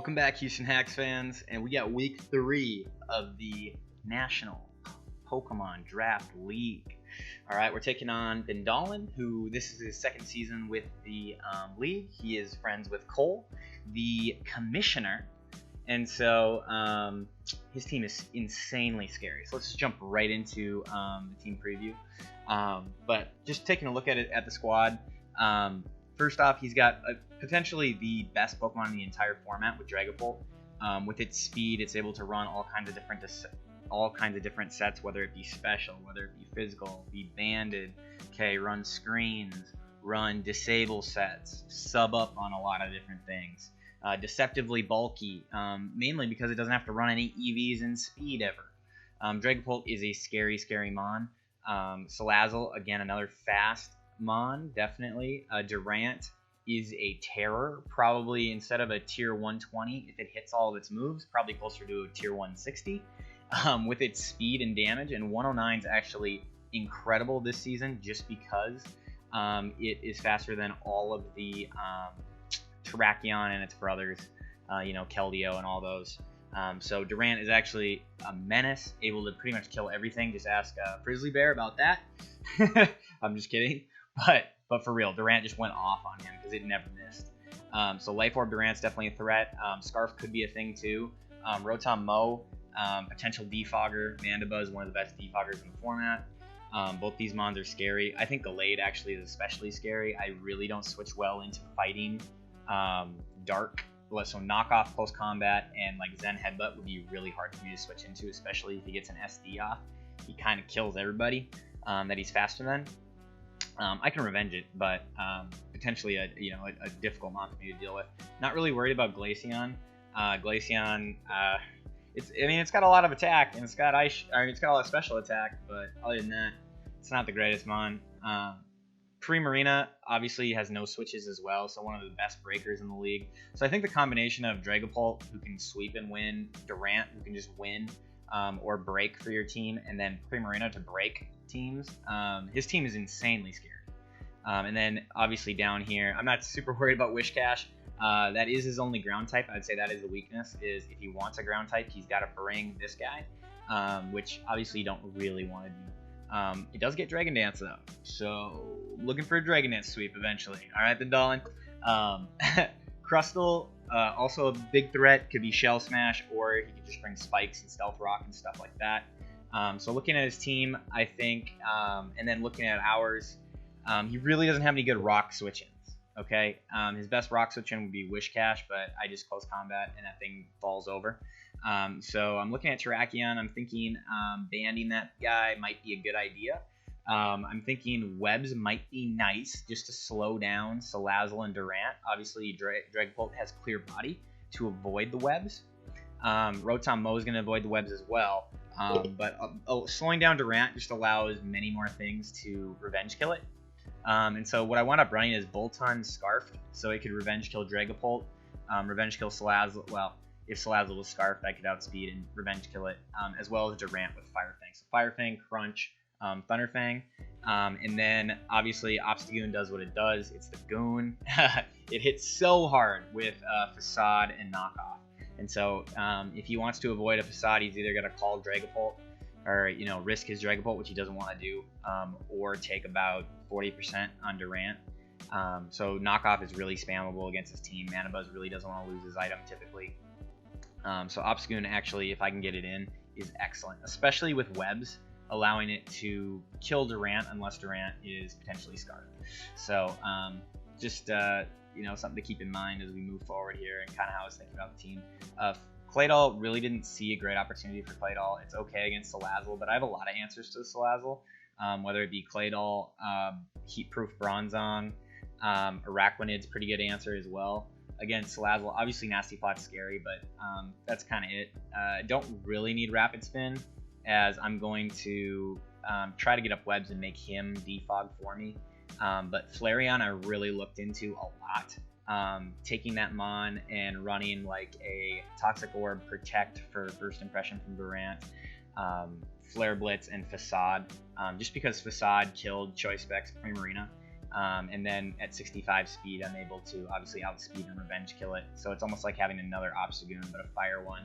Welcome back, Houston Hax fans, and we got week 3 of the National Pokemon Draft League. All right, we're taking on Bindahlen, who this is his second season with the league. He is friends with Cole, the commissioner, and so his team is insanely scary. So let's just jump right into the team preview. But just taking a look at it at the squad. First off, he's got potentially the best Pokemon in the entire format with Dragapult. With its speed, it's able to run all kinds of different sets, whether it be special, whether it be physical, be banded. Okay, run screens, run disable sets, sub up on a lot of different things. Deceptively bulky, mainly because it doesn't have to run any EVs in speed ever. Dragapult is a scary Mon. Salazzle, again, another fast Mon, definitely. Durant is a terror, probably instead of a tier 120, if it hits all of its moves, probably closer to a tier 160 with its speed and damage. And 109 is actually incredible this season just because it is faster than all of the Terrakion and its brothers, Keldeo and all those. So Durant is actually a menace, able to pretty much kill everything. Just ask Frizzly Bear about that. I'm just kidding. But for real, Durant just went off on him because it never missed. So Life Orb Durant's definitely a threat. Scarf could be a thing too. Rotom Mow, potential defogger. Mandibuzz is one of the best defoggers in the format. Both these mons are scary. I think Gallade actually is especially scary. I really don't switch well into fighting Dark. So knockoff, close combat, and like Zen Headbutt would be really hard for me to switch into, especially if he gets an SD off. He kind of kills everybody that he's faster than. I can revenge it, but potentially a difficult mon for me to deal with. Not really worried about Glaceon. Glaceon, it's got a lot of attack and it's got it's got a lot of special attack, but other than that, it's not the greatest mon. Primarina obviously has no switches as well, so one of the best breakers in the league. So I think the combination of Dragapult, who can sweep and win, Durant, who can just win or break for your team, and then Primarina to break teams. His team is insanely scary. And then obviously down here, I'm not super worried about Wishcash. That is his only ground type. I'd say that is the weakness, is if he wants a ground type, he's got to bring this guy, which obviously you don't really want to do. It does get Dragon Dance though, so looking for a Dragon Dance sweep eventually. All right, Bindahlen. Crustle, also a big threat, could be Shell Smash, or he could just bring Spikes and Stealth Rock and stuff like that. So looking at his team, I think, and then looking at ours, he really doesn't have any good rock switch-ins. Okay, his best rock switch-in would be Wishcash, but I just close combat and that thing falls over. So I'm looking at Terrakion. I'm thinking banding that guy might be a good idea. I'm thinking Webs might be nice just to slow down Salazzle and Durant. Obviously, Dragapult has clear body to avoid the Webs. Rotom Mow is going to avoid the Webs as well. But slowing down Durant just allows many more things to revenge kill it. And so what I wound up running is Boltund Scarfed, so it could revenge kill Dragapult, revenge kill Salazzle. Well, if Salazzle was Scarfed, I could outspeed and revenge kill it, as well as Durant with Fire Fang. So Fire Fang, Crunch, Thunder Fang, and then obviously Obstagoon does what it does. It's the Goon. It hits so hard with Facade and Knockoff. And so if he wants to avoid a Facade, he's either going to call Dragapult or risk his Dragapult, which he doesn't want to do, or take about 40% on Durant. So Knockoff is really spammable against his team. Mandibuzz really doesn't want to lose his item typically. So Obstagoon, actually, if I can get it in, is excellent, especially with Webs, allowing it to kill Durant unless Durant is potentially scarred. So just something to keep in mind as we move forward here, and kind of how I was thinking about the team. Claydol, really didn't see a great opportunity for Claydol. It's okay against Salazzle, but I have a lot of answers to Salazzle, whether it be Claydol, Heatproof Bronzong, Araquanid's pretty good answer as well. Against Salazzle, obviously Nasty Plot's scary, but that's kind of it. Don't really need Rapid Spin, as I'm going to try to get up Webs and make him defog for me. But Flareon I really looked into a lot. Taking that Mon and running like a Toxic Orb Protect for first impression from Durant, Flare Blitz, and Facade, just because Facade killed Choice Specs Primarina, And then at 65 speed, I'm able to obviously outspeed and revenge kill it. So it's almost like having another Obstagoon, but a fire one.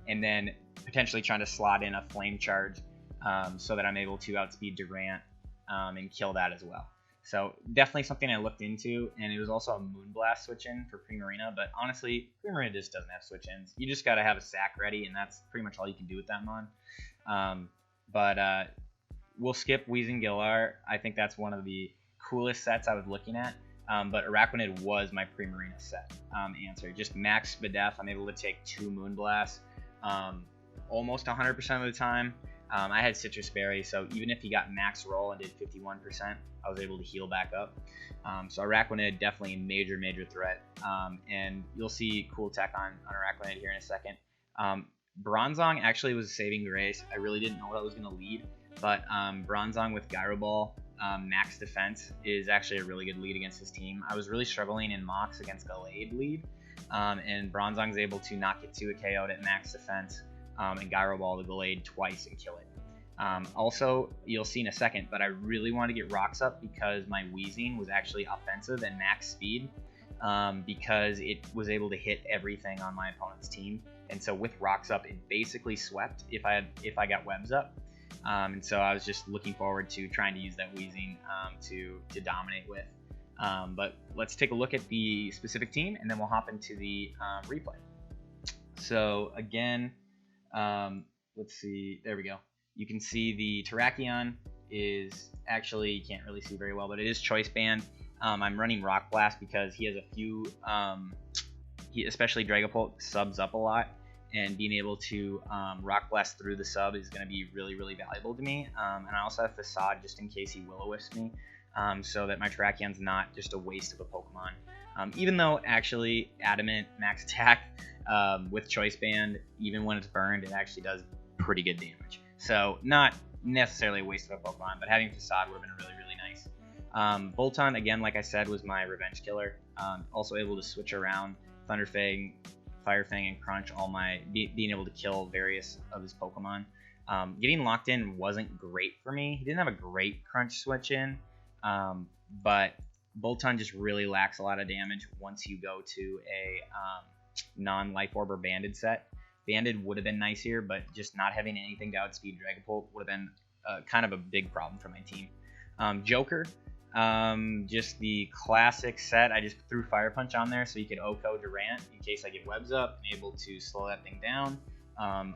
And then potentially trying to slot in a flame charge so that I'm able to outspeed Durant and kill that as well. So definitely something I looked into, and it was also a Moonblast switch-in for Primarina, but honestly, Primarina just doesn't have switch-ins. You just got to have a sack ready, and that's pretty much all you can do with that mon. But we'll skip Weezing-G. I think that's one of the coolest sets I was looking at, but Araquanid was my Primarina set answer. Just max Spadef. I'm able to take 2 Moonblasts almost 100% of the time. I had Citrus Berry, so even if he got max roll and did 51%, I was able to heal back up. So Araquanid, definitely a major threat. And you'll see cool tech on Araquanid here in a second. Bronzong actually was a saving grace. I really didn't know what I was going to lead, but Bronzong with Gyro Ball, max defense, is actually a really good lead against his team. I was really struggling in Mox against Gallade lead, and Bronzong's able to not get to a KO'd at max defense and Gyro Ball the Gallade twice and kill it. Also, you'll see in a second, but I really want to get rocks up because my Weezing was actually offensive and max speed because it was able to hit everything on my opponent's team. And so with rocks up, it basically swept if I got webs up. And so I was just looking forward to trying to use that Weezing to dominate with. But let's take a look at the specific team, and then we'll hop into the replay. So again, let's see. There we go. You can see the Terrakion is actually, you can't really see very well, but it is Choice Band. I'm running Rock Blast because he has a few, especially Dragapult, subs up a lot, and being able to Rock Blast through the sub is going to be really valuable to me. And I also have Facade just in case he Will-O-Wisps me, so that my Terrakion's not just a waste of a Pokemon. Even though actually Adamant max attack with Choice Band, even when it's burned, it actually does pretty good damage. So not necessarily a waste of a Pokemon, but having Facade would have been really nice. Bolton, again, like I said, was my revenge killer. Also able to switch around Thunderfang, Fire Fang, and Crunch, all my being able to kill various of his Pokemon. Getting locked in wasn't great for me. He didn't have a great Crunch switch in, but Bolton just really lacks a lot of damage once you go to a non-Life Orb or Banded set. Banded would have been nice here, but just not having anything to outspeed Dragapult would have been kind of a big problem for my team. Joker, just the classic set. I just threw Fire Punch on there so you could OHKO Durant in case I get webs up. I'm able to slow that thing down.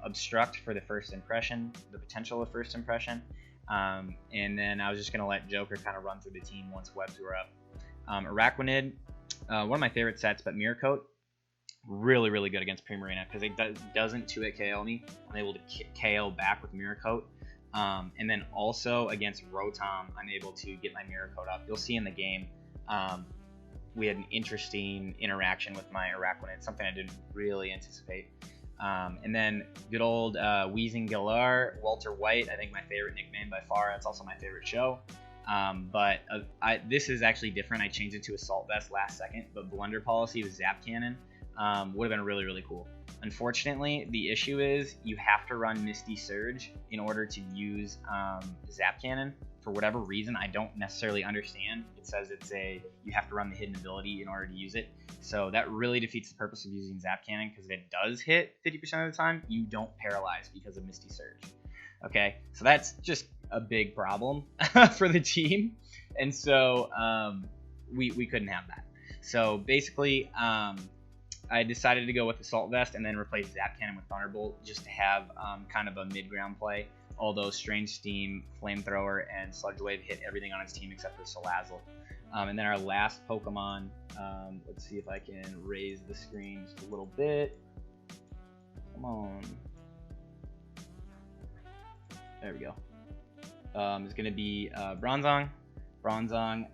Obstruct for the first impression, the potential of first impression. And then I was just going to let Joker kind of run through the team once webs were up. Araquanid, one of my favorite sets, but Mirror Coat, really good against Primarina because it doesn't 2-hit KO me. I'm able to KO back with Mirror Coat. And then also against Rotom, I'm able to get my Mirror Coat up. You'll see in the game, we had an interesting interaction with my Araquanid, something I didn't really anticipate. And then good old Weezing-G, Walter White, I think my favorite nickname by far. That's also my favorite show. But this is actually different. I changed it to Assault Vest last second, but Blunder Policy with Zap Cannon would have been really cool. Unfortunately, the issue is you have to run Misty Surge in order to use Zap Cannon. For whatever reason, I don't necessarily understand. It says you have to run the hidden ability in order to use it. So that really defeats the purpose of using Zap Cannon, because if it does hit 50% of the time, you don't paralyze because of Misty Surge. Okay, so that's just a big problem for the team. And so we couldn't have that. So basically, I decided to go with Assault Vest and then replace Zap Cannon with Thunderbolt just to have kind of a mid-ground play. Although Strange Steam, Flamethrower, and Sludge Wave hit everything on its team except for Salazzle. And then our last Pokemon, let's see if I can raise the screen just a little bit. Come on. There we go. It's going to be Bronzong. Bronzong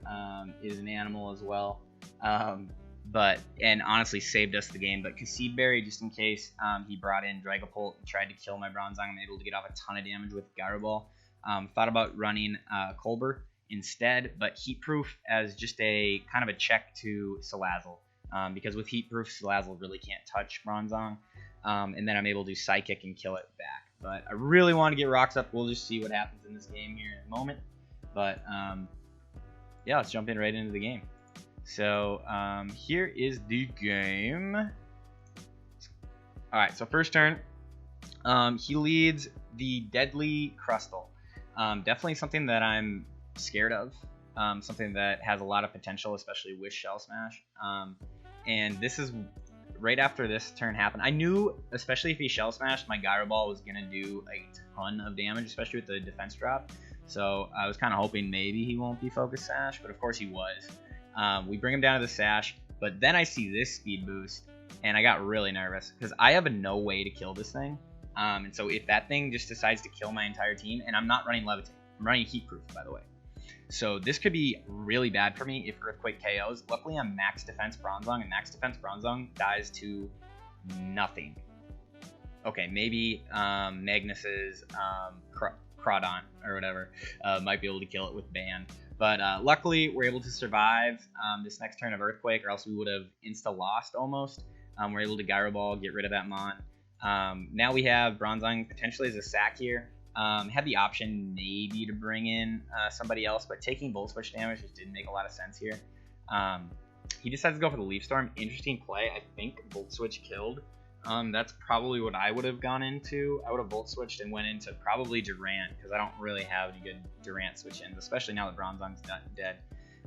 is an animal as well. And honestly saved us the game. But Casseed Berry, just in case he brought in Dragapult and tried to kill my Bronzong, I'm able to get off a ton of damage with Gyro Ball. Thought about running Colbur instead, but Heat Proof as just a kind of a check to Salazzle. Because with Heat Proof, Salazzle really can't touch Bronzong. And then I'm able to Psychic and kill it back. But I really want to get rocks up. We'll just see what happens in this game here in a moment. But yeah, let's jump in right into the game. So here is the game. All right, so first turn, he leads the Deadly Crustal. Definitely something that I'm scared of. Something that has a lot of potential, especially with Shell Smash. And this is right after this turn happened. I knew, especially if he Shell Smashed, my Gyro Ball was going to do a ton of damage, especially with the defense drop. So I was kind of hoping maybe he won't be Focus Sash, but of course he was. We bring him down to the Sash, but then I see this speed boost, and I got really nervous because I have no way to kill this thing. And so if that thing just decides to kill my entire team, and I'm not running Levitate, I'm running Heat Proof, by the way. So this could be really bad for me if Earthquake KOs. Luckily, I'm Max Defense Bronzong, and Max Defense Bronzong dies to nothing. Okay, maybe Magnus's Crawdon or whatever might be able to kill it with Ban. But luckily, we're able to survive this next turn of Earthquake, or else we would have insta-lost almost. We're able to Gyro Ball, get rid of that Mon. Now we have Bronzong potentially as a sack here. Had the option maybe to bring in somebody else, but taking Volt Switch damage just didn't make a lot of sense here. He decides to go for the Leaf Storm. Interesting play. I think Volt Switch killed. That's probably what I would have gone into. I would have Volt Switched and went into probably Durant, because I don't really have any good Durant switch-ins, especially now that Bronzong's dead.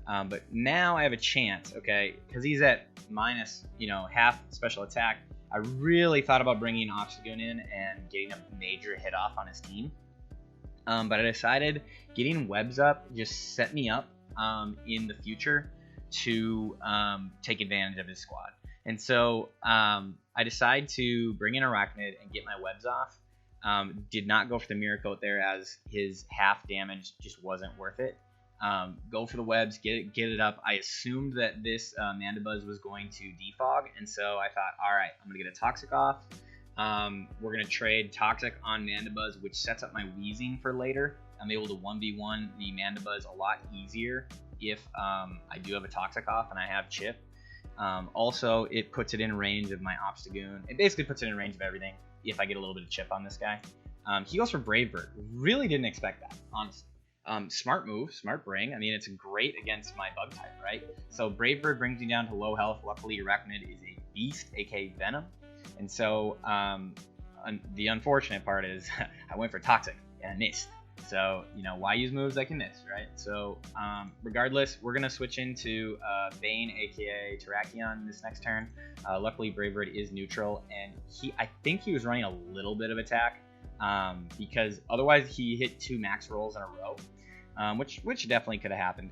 But now I have a chance, okay, because he's at minus, half special attack. I really thought about bringing Oxygen in and getting a major hit off on his team. But I decided getting webs up just set me up in the future to take advantage of his squad. And so I decided to bring in Arachnid and get my webs off. Did not go for the Mirror Coat there, as his half damage just wasn't worth it. Go for the webs, get it up. I assumed that this Mandibuzz was going to defog, and so I thought, all right, I'm gonna get a Toxic off. We're gonna trade Toxic on Mandibuzz, which sets up my Weezing for later. I'm able to 1v1 the Mandibuzz a lot easier if I do have a Toxic off and I have Chip. Also, it puts it in range of my Obstagoon. It basically puts it in range of everything if I get a little bit of Chip on this guy. He goes for Brave Bird. Really didn't expect that, honestly. Smart move, smart bring. I mean, it's great against my bug type, right? So Brave Bird brings me down to low health. Luckily, Arachnid is a beast, aka Venom. And so the unfortunate part is I went for Toxic and I missed. So, why use moves I can miss, right? So regardless, we're going to switch into Bane, aka Terrakion, this next turn. Luckily, Brave Bird is neutral, and I think he was running a little bit of attack. Because otherwise he hit 2 max rolls in a row, which definitely could have happened.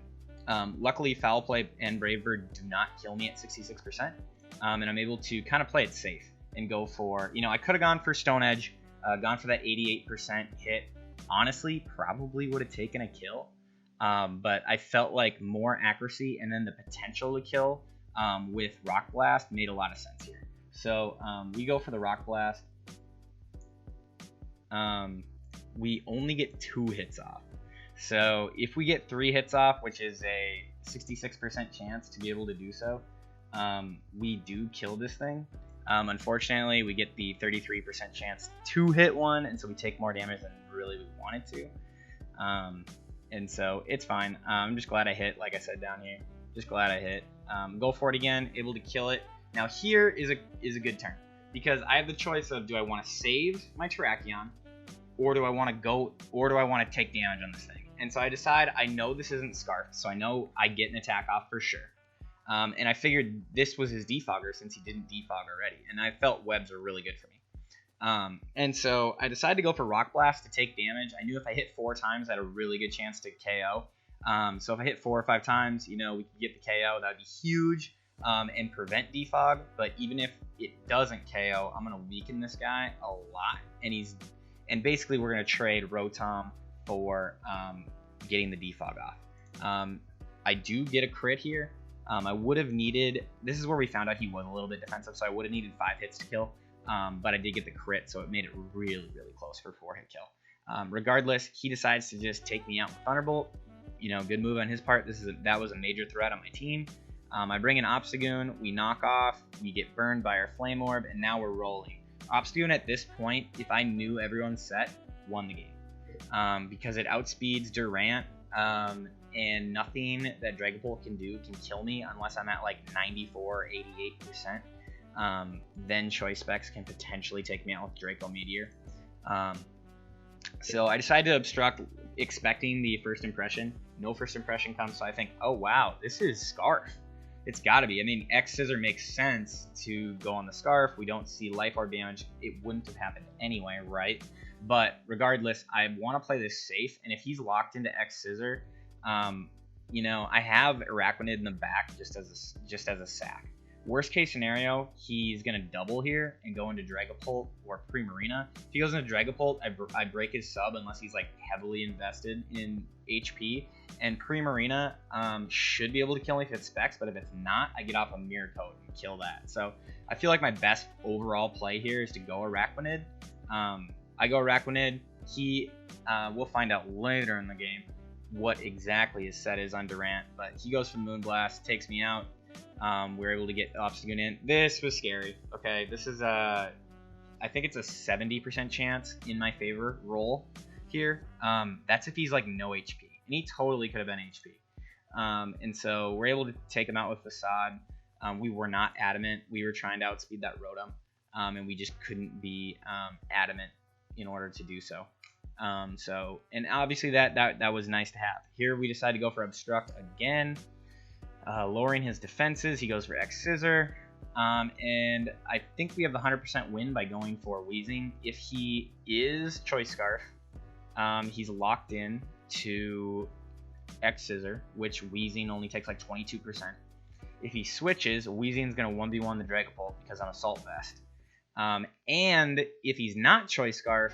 Luckily, Foul Play and Brave Bird do not kill me at 66%, and I'm able to kind of play it safe and go for, I could have gone for Stone Edge, gone for that 88% hit. Honestly, probably would have taken a kill, but I felt like more accuracy and then the potential to kill with Rock Blast made a lot of sense here. So we go for the Rock Blast. We only get 2 hits off. So if we get 3 hits off, which is a 66% chance to be able to do so, we do kill this thing. Unfortunately, we get the 33% chance to hit one, and so we take more damage than really we wanted to. And so it's fine. I'm just glad I hit, like I said down here. Just glad I hit. Go for it again, able to kill it. Now here is a good turn, because I have the choice of, do I want to save my Terrakion, or do I want to take damage on this thing? And so I decide, I know this isn't Scarfed, so I know I get an attack off for sure. And I figured this was his defogger since he didn't defog already, and I felt webs were really good for me. And so I decided to go for Rock Blast to take damage. I knew if I hit 4 times, I had a really good chance to KO. So if I hit 4 or 5 times, we could get the KO. That would be huge, and prevent defog. But even if it doesn't KO, I'm going to weaken this guy a lot. And basically we're going to trade Rotom for getting the defog off. I do get a crit here. I would have needed, this is where we found out he was a little bit defensive, so I would have needed 5 hits to kill. But I did get the crit, so it made it really, really close for 4-hit kill. Regardless, he decides to just take me out with Thunderbolt. Good move on his part. That was a major threat on my team. I bring in Obstagoon, we knock off, we get burned by our Flame Orb, and now we're rolling. Obstagoon at this point, if I knew everyone's set, won the game. Because it outspeeds Durant, and nothing that Dragapult can do can kill me unless I'm at like 94 or 88%. Then Choice Specs can potentially take me out with Draco Meteor. So I decided to obstruct, expecting the first impression. No first impression comes, so I think, oh wow, this is Scarf. It's got to be. I mean, X Scissor makes sense to go on the Scarf. We don't see Life Orb damage. It wouldn't have happened anyway, right? But regardless, I want to play this safe, and if he's locked into X Scissor, you know, I have Araquanid in the back just as a sack. Worst case scenario, he's gonna double here and go into Dragapult or Primarina. If he goes into Dragapult, I break his sub unless he's like heavily invested in HP. And Primarina should be able to kill me if it's Specs, but if it's not, I get off a Mirror Coat and kill that. So I feel like my best overall play here is to go Araquanid. I go Araquanid. We'll find out later in the game what exactly his set is on Durant, but he goes for Moonblast, takes me out. We're able to get Obstagoon in. This was scary. Okay, this is I think it's a 70% chance in my favor roll here. That's if he's like no HP, and he totally could have been HP. And so we're able to take him out with Facade. We were not adamant. We were trying to outspeed that Rotom, and we just couldn't be adamant in order to do so. And obviously that was nice to have. Here we decided to go for Obstruct again. Lowering his defenses, he goes for X Scissor, and I think we have the 100% win by going for Weezing. If he is Choice Scarf, he's locked in to X Scissor, which Weezing only takes like 22%. If he switches, Weezing's going to 1v1 the Dragapult because I'm Assault Vest. And if he's not Choice Scarf,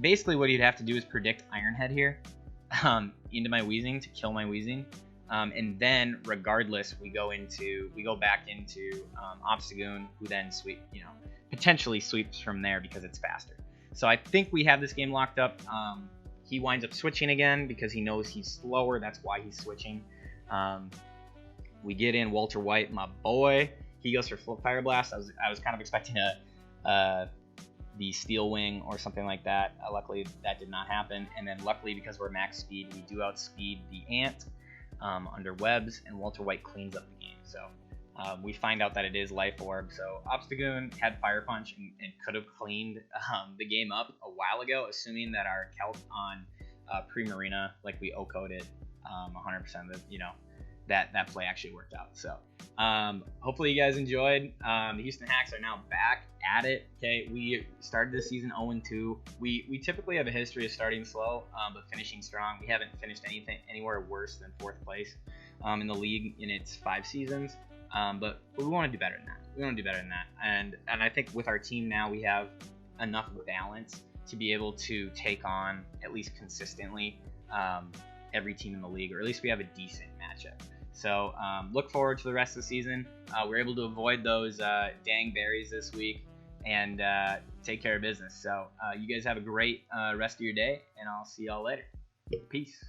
basically what he'd have to do is predict Iron Head here into my Weezing to kill my Weezing. And then, regardless, we go back into Obstagoon, who then potentially sweeps from there because it's faster. So I think we have this game locked up. He winds up switching again because he knows he's slower. That's why he's switching. We get in Walter White, my boy. He goes for Fire Blast. I was kind of expecting the Steel Wing or something like that. Luckily, that did not happen. And then, luckily, because we're max speed, we do outspeed the Ant. Under webs, and Walter White cleans up the game. So we find out that it is Life Orb. So Obstagoon had Fire Punch and could have cleaned the game up a while ago, assuming that our Kelp on Primarina, like we O-coded 100% of the, that play actually worked out. So hopefully you guys enjoyed. The Houston Hax are now back at it. Okay, we started this season 0-2. We typically have a history of starting slow but finishing strong. We haven't finished anywhere worse than 4th place in the league in its 5 seasons. But we want to do better than that. And I think with our team now, we have enough balance to be able to take on, at least consistently, every team in the league, or at least we have a decent matchup. So look forward to the rest of the season. We're able to avoid those dang berries this week and take care of business. So you guys have a great rest of your day, and I'll see y'all later. Peace.